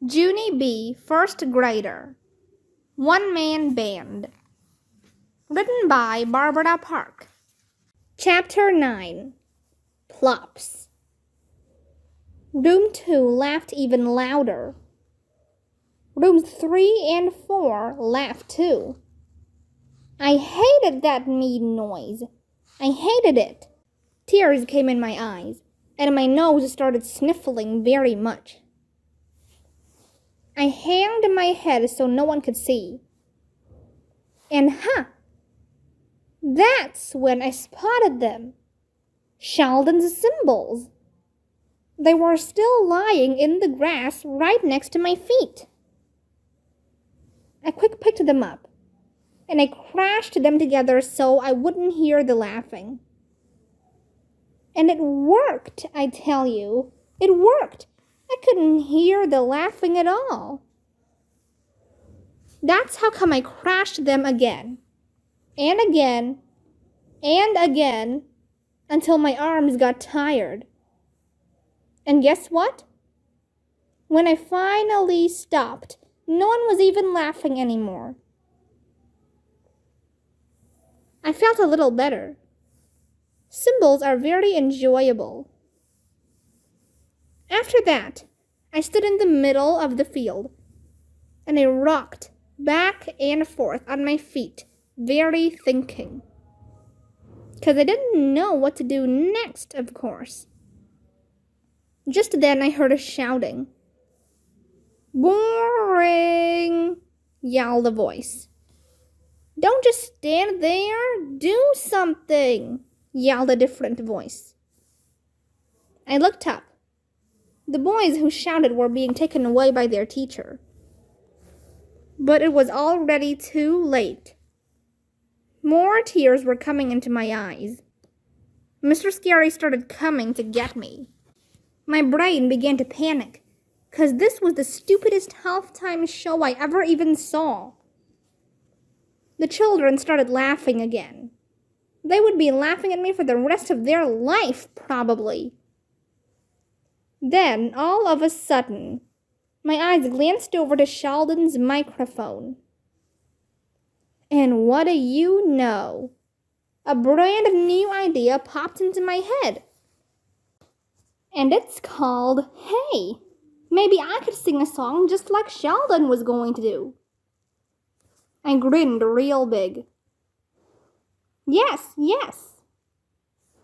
Junie B., first grader. One-man band. Written by Barbara Park. Chapter 9. Plops. Room 2 laughed even louder. Rooms 3 and 4 laughed too. I hated that mean noise. I hated it. Tears came in my eyes, and my nose started sniffling very much. I hanged my head so no one could see. And that's when I spotted them. Sheldon's cymbals. They were still lying in the grass right next to my feet. I quick picked them up, and I crashed them together so I wouldn't hear the laughing. And it worked, I tell you. It worked. I couldn't hear the laughing at all. That's how come I crashed them again, and again, and again, until my arms got tired. And guess what? When I finally stopped, no one was even laughing anymore. I felt a little better. Cymbals are very enjoyable. After that, I stood in the middle of the field, and I rocked back and forth on my feet, very thinking. 'Cause I didn't know what to do next, of course. Just then I heard a shouting. "Boring!" yelled a voice. "Don't just stand there, do something!" yelled a different voice. I looked up. The boys who shouted were being taken away by their teacher. But it was already too late. More tears were coming into my eyes. Mr. Scary started coming to get me. My brain began to panic, 'cause this was the stupidest halftime show I ever even saw. The children started laughing again. They would be laughing at me for the rest of their life, probably. Then, all of a sudden, my eyes glanced over to Sheldon's microphone. And what do you know? A brand new idea popped into my head. And it's called, "Hey, maybe I could sing a song just like Sheldon was going to do." I grinned real big. Yes.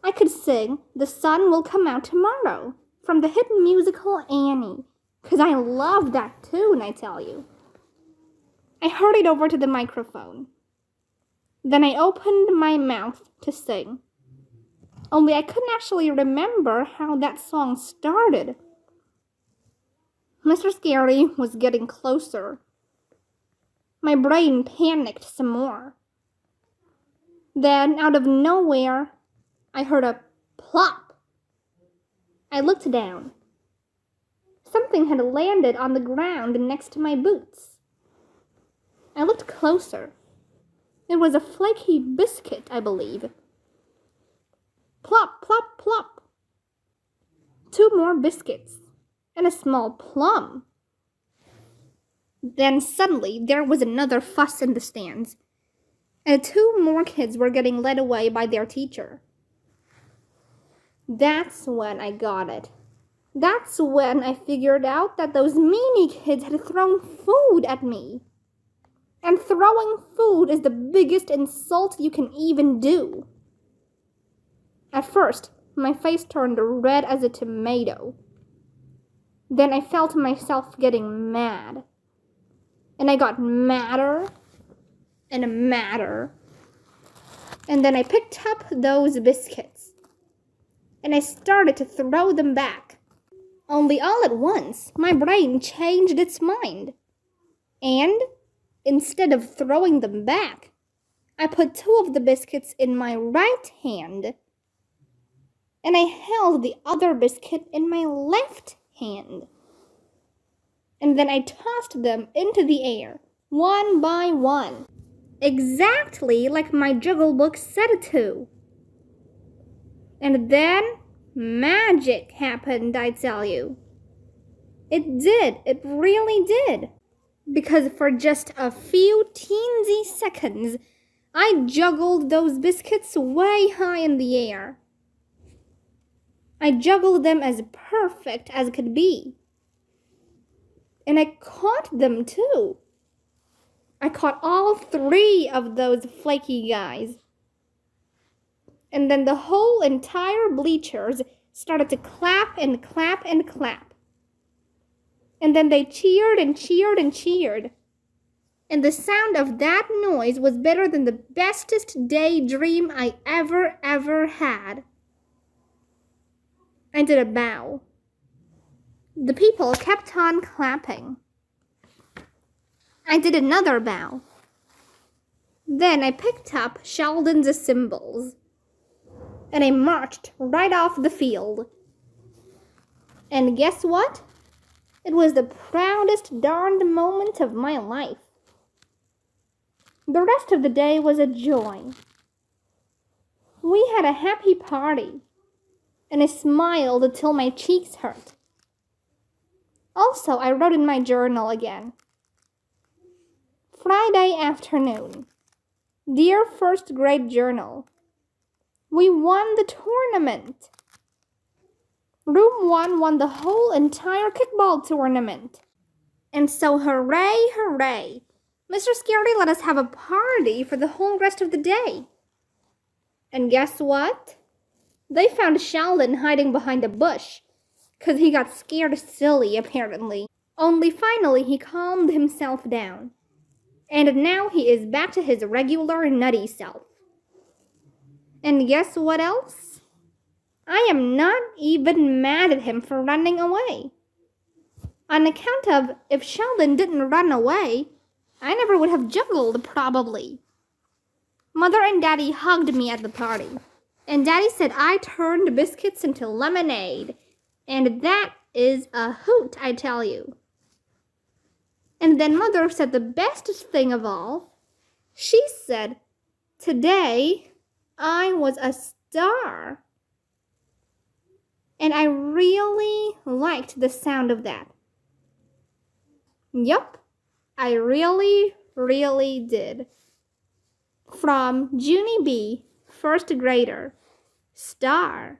I could sing "The Sun Will Come Out Tomorrow" from the hit musical Annie, 'cause I love that tune, I tell you. I hurried over to the microphone. Then I opened my mouth to sing. Only I couldn't actually remember how that song started. Mr. Scary was getting closer. My brain panicked some more. Then, out of nowhere, I heard a plop. I looked down. Something had landed on the ground next to my boots. I looked closer. It was a flaky biscuit, I believe. Plop, plop, plop. 2 more biscuits and a small plum. Then suddenly there was another fuss in the stands, and 2 more kids were getting led away by their teacher. That's when I got it. That's when I figured out that those meanie kids had thrown food at me. And throwing food is the biggest insult you can even do. At first, my face turned red as a tomato. Then I felt myself getting mad. And I got madder and madder. And then I picked up those biscuits. And I started to throw them back. Only all at once, my brain changed its mind. And instead of throwing them back, I put 2 of the biscuits in my right hand. And I held the other biscuit in my left hand. And then I tossed them into the air, one by one, exactly like my juggle book said to. And then magic happened, I tell you. It did. It really did. Because for just a few teensy seconds, I juggled those biscuits way high in the air. I juggled them as perfect as could be. And I caught them too. I caught all 3 of those flaky guys. And then the whole entire bleachers started to clap and clap and clap. And then they cheered and cheered and cheered. And the sound of that noise was better than the bestest daydream I ever had. I did a bow. The people kept on clapping. I did another bow. Then I picked up Sheldon's cymbals. And I marched right off the field. And guess what? It was the proudest darned moment of my life. The rest of the day was a joy. We had a happy party, and I smiled until my cheeks hurt. Also, I wrote in my journal again. Friday afternoon. Dear first grade journal, we won the tournament. Room 1 won the whole entire kickball tournament. And so hooray, hooray. Mr. Scary let us have a party for the whole rest of the day. And guess what? They found Sheldon hiding behind a bush, 'cause he got scared silly, apparently. Only finally he calmed himself down. And now he is back to his regular nutty self. And guess what else? I am not even mad at him for running away. On account of, if Sheldon didn't run away, I never would have juggled, probably. Mother and Daddy hugged me at the party. And Daddy said I turned biscuits into lemonade. And that is a hoot, I tell you. And then Mother said the bestest thing of all. She said, today I was a star. And I really liked the sound of that. Yup, I really did. From Junie B, first grader, star.